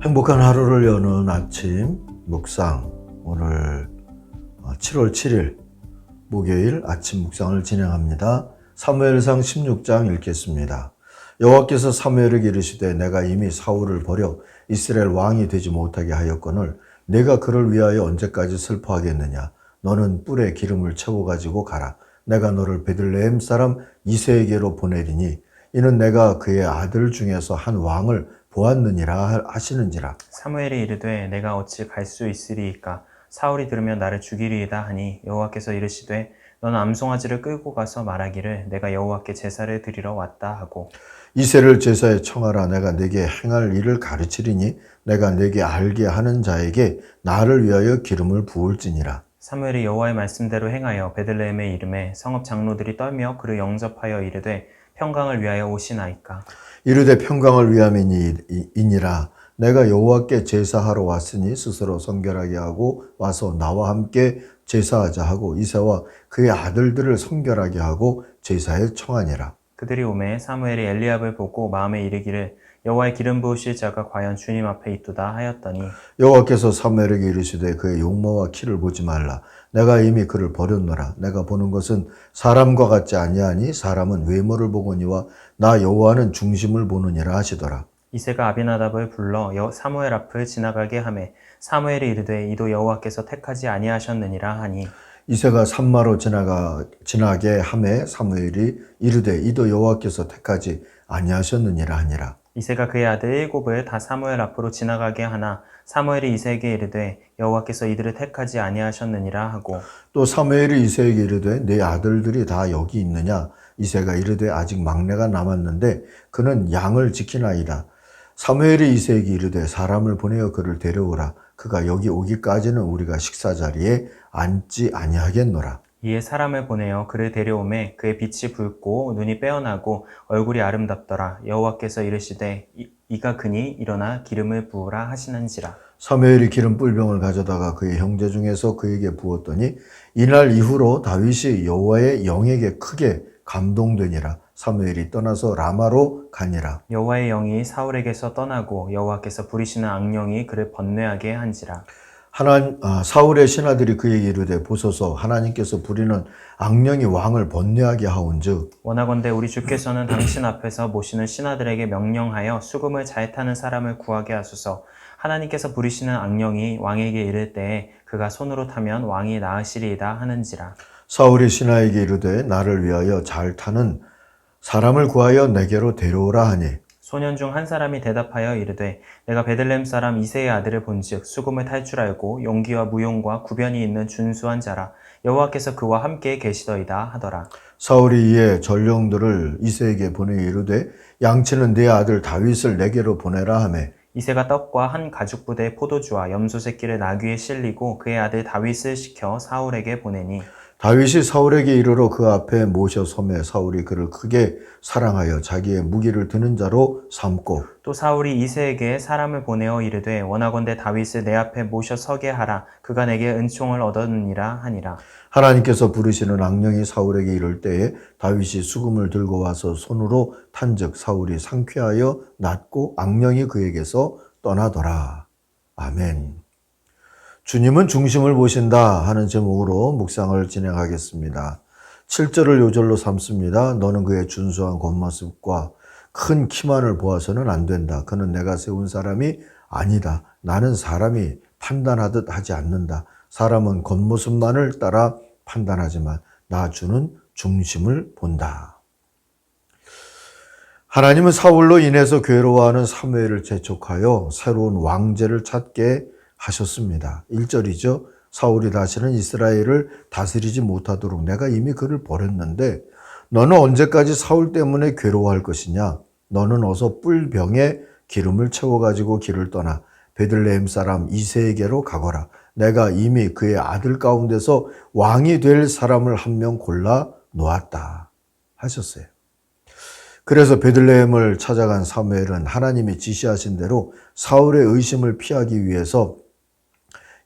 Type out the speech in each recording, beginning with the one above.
행복한 하루를 여는 아침 묵상. 오늘 7월 7일 목요일 아침 묵상을 진행합니다. 사무엘상 16장 읽겠습니다. 여호와께서 사무엘에게 이르시되 내가 이미 사울을 버려 이스라엘 왕이 되지 못하게 하였거늘 내가 그를 위하여 언제까지 슬퍼하겠느냐. 너는 뿔에 기름을 채워 가지고 가라. 내가 너를 베들레헴 사람 이새에게로 보내리니 이는 내가 그의 아들 중에서 한 왕을 보았느니라 하시는지라. 사무엘이 이르되 내가 어찌 갈 수 있으리이까. 사울이 들으면 나를 죽이리이다 하니 여호와께서 이르시되 너는 암송아지를 끌고 가서 말하기를 내가 여호와께 제사를 드리러 왔다 하고 이새를 제사에 청하라. 내가 네게 행할 일을 가르치리니 내가 네게 알게 하는 자에게 나를 위하여 기름을 부을지니라. 사무엘이 여호와의 말씀대로 행하여 베들레헴에 이름에 성읍 장로들이 떨며 그를 영접하여 이르되 평강을 위하여 오시나이까. 이르되 평강을 위함이니라. 내가 여호와께 제사하러 왔으니 스스로 성결하게 하고 와서 나와 함께 제사하자 하고 이새와 그의 아들들을 성결하게 하고 제사에 청하니라. 그들이 오매 사무엘이 엘리압을 보고 마음에 이르기를 여호와의 기름 부으실 자가 과연 주님 앞에 있도다 하였더니 여호와께서 사무엘에게 이르시되 그의 용모와 키를 보지 말라. 내가 이미 그를 버렸노라. 내가 보는 것은 사람과 같지 아니하니 사람은 외모를 보거니와 나 여호와는 중심을 보느니라 하시더라. 이새가 아비나답을 불러 사무엘 앞을 지나가게 하매 사무엘이 이르되 이도 여호와께서 택하지 아니하셨느니라 하니 이새가 산마로 지나게 하매 사무엘이 이르되 이도 여호와께서 택하지 아니하셨느니라 하니라. 이새가 그의 아들 일곱을 다 사무엘 앞으로 지나가게 하나 사무엘이 이새에게 이르되 여호와께서 이들을 택하지 아니하셨느니라 하고 또 사무엘이 이새에게 이르되 네 아들들이 다 여기 있느냐. 이새가 이르되 아직 막내가 남았는데 그는 양을 지키나이다. 사무엘이 이새에게 이르되 사람을 보내어 그를 데려오라. 그가 여기 오기까지는 우리가 식사 자리에 앉지 아니하겠노라. 이에 사람을 보내어 그를 데려오매 그의 빛이 붉고 눈이 빼어나고 얼굴이 아름답더라. 여호와께서 이르시되 이가 그니 일어나 기름을 부으라 하시는지라. 사무엘이 기름 뿔병을 가져다가 그의 형제 중에서 그에게 부었더니 이날 이후로 다윗이 여호와의 영에게 크게 감동되니라. 사무엘이 떠나서 라마로 가니라. 여호와의 영이 사울에게서 떠나고 여호와께서 부리시는 악령이 그를 번뇌하게 한지라. 사울의 신하들이 그에게 이르되 보소서 하나님께서 부리는 악령이 왕을 번뇌하게 하온즉 원하건대 우리 주께서는 당신 앞에서 모시는 신하들에게 명령하여 수금을 잘 타는 사람을 구하게 하소서. 하나님께서 부리시는 악령이 왕에게 이를 때에 그가 손으로 타면 왕이 나으시리이다 하는지라. 사울이 신하에게 이르되 나를 위하여 잘 타는 사람을 구하여 내게로 데려오라 하니 소년 중 한 사람이 대답하여 이르되 내가 베들레헴 사람 이새의 아들을 본즉 수금을 탈 줄 알고 용기와 무용과 구변이 있는 준수한 자라. 여호와께서 그와 함께 계시더이다 하더라. 사울이 이에 전령들을 이새에게 보내 이르되 양치는 네 아들 다윗을 내게로 보내라 하매 이새가 떡과 한 가죽 부대의 포도주와 염소 새끼를 나귀에 실리고 그의 아들 다윗을 시켜 사울에게 보내니 다윗이 사울에게 이르러 그 앞에 모셔 서매 사울이 그를 크게 사랑하여 자기의 무기를 드는 자로 삼고 또 사울이 이새에게 사람을 보내어 이르되 원하건대 다윗을 내 앞에 모셔 서게 하라. 그가 내게 은총을 얻었느니라 하니라. 하나님께서 부르시는 악령이 사울에게 이를 때에 다윗이 수금을 들고 와서 손으로 탄즉 사울이 상쾌하여 낫고 악령이 그에게서 떠나더라. 아멘. 주님은 중심을 보신다 하는 제목으로 묵상을 진행하겠습니다. 7절을 요절로 삼습니다. 너는 그의 준수한 겉모습과 큰 키만을 보아서는 안 된다. 그는 내가 세운 사람이 아니다. 나는 사람이 판단하듯 하지 않는다. 사람은 겉모습만을 따라 판단하지만 나 주는 중심을 본다. 하나님은 사울로 인해서 괴로워하는 사무엘을 재촉하여 새로운 왕제를 찾게 하셨습니다. 1절이죠. 사울이 다시는 이스라엘을 다스리지 못하도록 내가 이미 그를 버렸는데 너는 언제까지 사울 때문에 괴로워할 것이냐. 너는 어서 뿔병에 기름을 채워가지고 길을 떠나 베들레헴 사람 이새에게로 가거라. 내가 이미 그의 아들 가운데서 왕이 될 사람을 한 명 골라 놓았다 하셨어요. 그래서 베들레헴을 찾아간 사무엘은 하나님이 지시하신 대로 사울의 의심을 피하기 위해서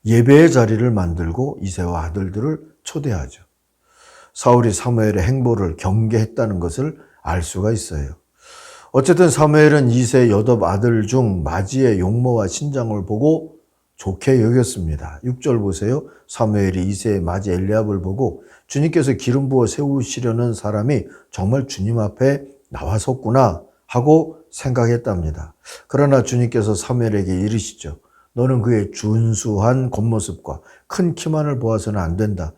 예배의 자리를 만들고 이새와 아들들을 초대하죠. 사울이 사무엘의 행보를 경계했다는 것을 알 수가 있어요. 어쨌든 사무엘은 이세 여덟 아들 중 마지의 용모와 신장을 보고 좋게 여겼습니다. 6절 보세요. 사무엘이 이세의 마지 엘리압을 보고 주님께서 기름 부어 세우시려는 사람이 정말 주님 앞에 나와섰구나 하고 생각했답니다. 그러나 주님께서 사무엘에게 이르시죠. 너는 그의 준수한 겉모습과 큰 키만을 보아서는 안 된다.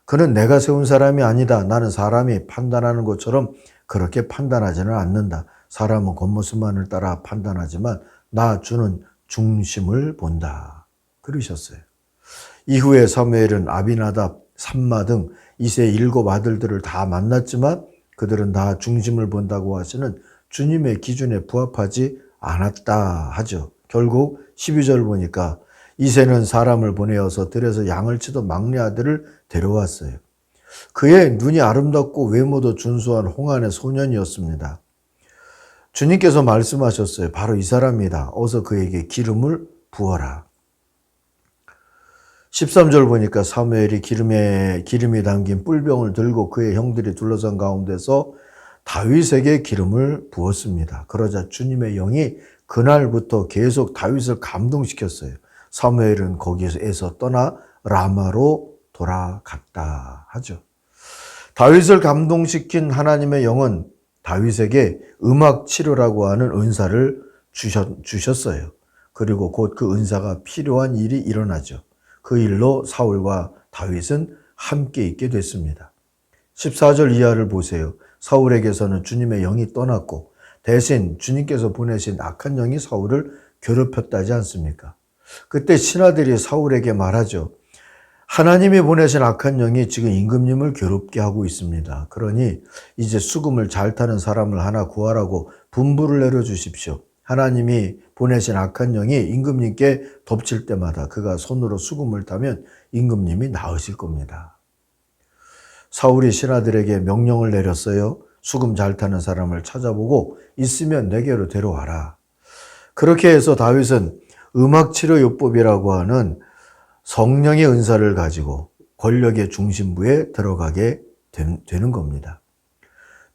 그는 내가 세운 사람이 아니다. 나는 사람이 판단하는 것처럼 그렇게 판단하지는 않는다. 사람은 겉모습만을 따라 판단하지만 나 주는 중심을 본다. 그러셨어요. 이후에 사무엘은 아비나답, 삼마 등 이세 7 아들들을 다 만났지만 그들은 다 중심을 본다고 하시는 주님의 기준에 부합하지 않았다 하죠. 결국 12절 보니까 이세는 사람을 보내어서 들에서 양을 치던 막내 아들을 데려왔어요. 그의 눈이 아름답고 외모도 준수한 홍안의 소년이었습니다. 주님께서 말씀하셨어요. 바로 이 사람이다. 어서 그에게 기름을 부어라. 13절 보니까 사무엘이 기름이 담긴 뿔병을 들고 그의 형들이 둘러싼 가운데서 다윗에게 기름을 부었습니다. 그러자 주님의 영이 그날부터 계속 다윗을 감동시켰어요. 사무엘은 거기에서 떠나 라마로 돌아갔다 하죠. 다윗을 감동시킨 하나님의 영은 다윗에게 음악 치료라고 하는 은사를 주셨어요. 그리고 곧 그 은사가 필요한 일이 일어나죠. 그 일로 사울과 다윗은 함께 있게 됐습니다. 14절 이하를 보세요. 사울에게서는 주님의 영이 떠났고 대신 주님께서 보내신 악한 영이 사울을 괴롭혔다지 않습니까? 그때 신하들이 사울에게 말하죠. 하나님이 보내신 악한 영이 지금 임금님을 괴롭게 하고 있습니다. 그러니 이제 수금을 잘 타는 사람을 하나 구하라고 분부를 내려주십시오. 하나님이 보내신 악한 영이 임금님께 덮칠 때마다 그가 손으로 수금을 타면 임금님이 나으실 겁니다. 사울이 신하들에게 명령을 내렸어요. 수금 잘 타는 사람을 찾아보고 있으면 내게로 데려와라. 그렇게 해서 다윗은 음악치료요법이라고 하는 성령의 은사를 가지고 권력의 중심부에 들어가게 되는 겁니다.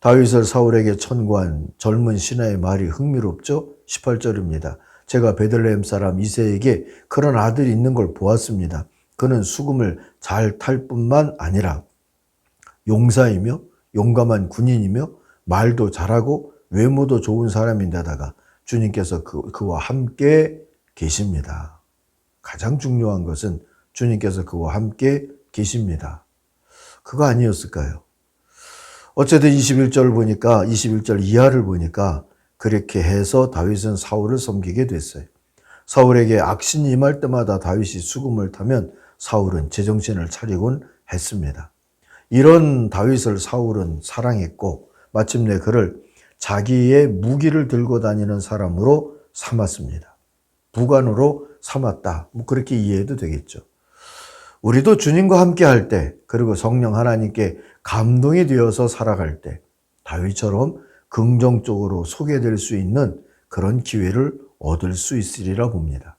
다윗을 사울에게 천구한 젊은 신하의 말이 흥미롭죠? 18절입니다. 제가 베들레헴 사람 이새에게 그런 아들이 있는 걸 보았습니다. 그는 수금을 잘 탈 뿐만 아니라 용사이며 용감한 군인이며 말도 잘하고 외모도 좋은 사람인데다가 주님께서 그와 함께 계십니다. 가장 중요한 것은 주님께서 그와 함께 계십니다. 그거 아니었을까요? 어쨌든 21절 이하를 보니까 그렇게 해서 다윗은 사울을 섬기게 됐어요. 사울에게 악신이 임할 때마다 다윗이 수금을 타면 사울은 제정신을 차리곤 했습니다. 이런 다윗을 사울은 사랑했고 마침내 그를 자기의 무기를 들고 다니는 사람으로 삼았습니다. 부관으로 삼았다. 그렇게 이해해도 되겠죠. 우리도 주님과 함께 할 때, 그리고 성령 하나님께 감동이 되어서 살아갈 때 다윗처럼 긍정적으로 소개될 수 있는 그런 기회를 얻을 수 있으리라 봅니다.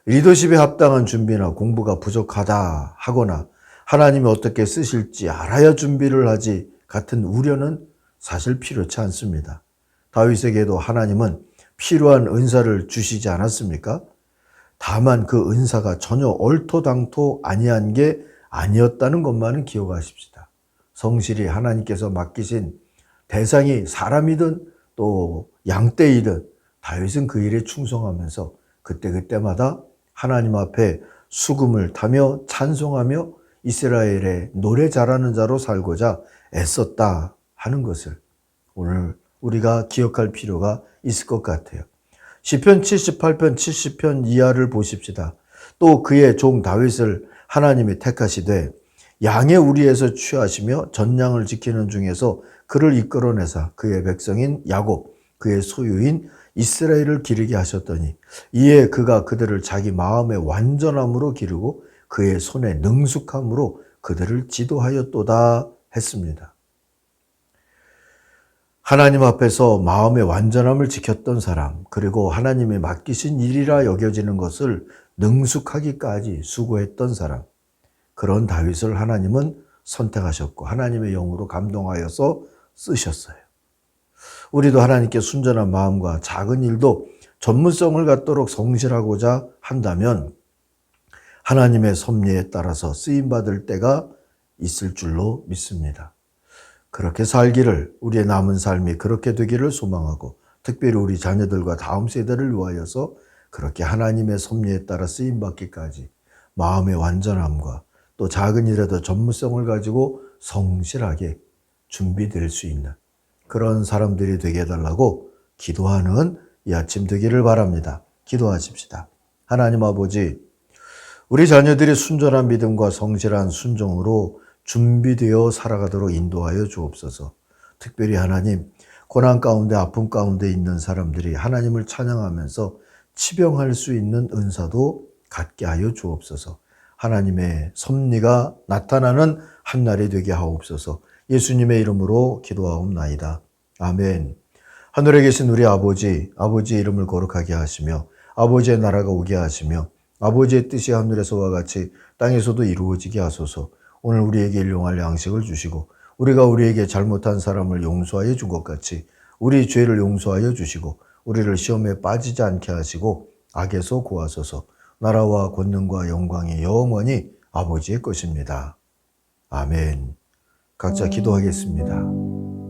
리더십에 합당한 준비나 공부가 부족하다 하거나 하나님이 어떻게 쓰실지 알아야 준비를 하지 같은 우려는 사실 필요치 않습니다. 다윗에게도 하나님은 필요한 은사를 주시지 않았습니까? 다만 그 은사가 전혀 얼토당토 아니한 게 아니었다는 것만은 기억하십시다. 성실히 하나님께서 맡기신 대상이 사람이든 또 양떼이든 다윗은 그 일에 충성하면서 그때마다 하나님 앞에 수금을 타며 찬송하며 이스라엘의 노래 잘하는 자로 살고자 애썼다 하는 것을 오늘 우리가 기억할 필요가 있을 것 같아요. 시편 78편 70편 이하를 보십시다. 또 그의 종 다윗을 하나님이 택하시되 양의 우리에서 취하시며 전양을 지키는 중에서 그를 이끌어내사 그의 백성인 야곱 그의 소유인 이스라엘을 기르게 하셨더니 이에 그가 그들을 자기 마음의 완전함으로 기르고 그의 손의 능숙함으로 그들을 지도하였도다 했습니다. 하나님 앞에서 마음의 완전함을 지켰던 사람, 그리고 하나님이 맡기신 일이라 여겨지는 것을 능숙하기까지 수고했던 사람, 그런 다윗을 하나님은 선택하셨고 하나님의 영으로 감동하여서 쓰셨어요. 우리도 하나님께 순전한 마음과 작은 일도 전문성을 갖도록 성실하고자 한다면 하나님의 섭리에 따라서 쓰임받을 때가 있을 줄로 믿습니다. 그렇게 살기를, 우리의 남은 삶이 그렇게 되기를 소망하고, 특별히 우리 자녀들과 다음 세대를 위하여서 그렇게 하나님의 섭리에 따라 쓰임받기까지 마음의 완전함과 또 작은 일에도 전문성을 가지고 성실하게 준비될 수 있는 그런 사람들이 되게 해달라고 기도하는 이 아침 되기를 바랍니다. 기도하십시다. 하나님 아버지, 우리 자녀들이 순전한 믿음과 성실한 순종으로 준비되어 살아가도록 인도하여 주옵소서. 특별히 하나님, 고난 가운데 아픔 가운데 있는 사람들이 하나님을 찬양하면서 치병할 수 있는 은사도 갖게 하여 주옵소서. 하나님의 섭리가 나타나는 한 날이 되게 하옵소서. 예수님의 이름으로 기도하옵나이다. 아멘. 하늘에 계신 우리 아버지, 아버지의 이름을 거룩하게 하시며 아버지의 나라가 오게 하시며 아버지의 뜻이 하늘에서와 같이 땅에서도 이루어지게 하소서. 오늘 우리에게 일용할 양식을 주시고 우리가 우리에게 잘못한 사람을 용서하여 준 것 같이 우리 죄를 용서하여 주시고 우리를 시험에 빠지지 않게 하시고 악에서 구하소서. 나라와 권능과 영광이 영원히 아버지의 것입니다. 아멘. 각자 기도하겠습니다.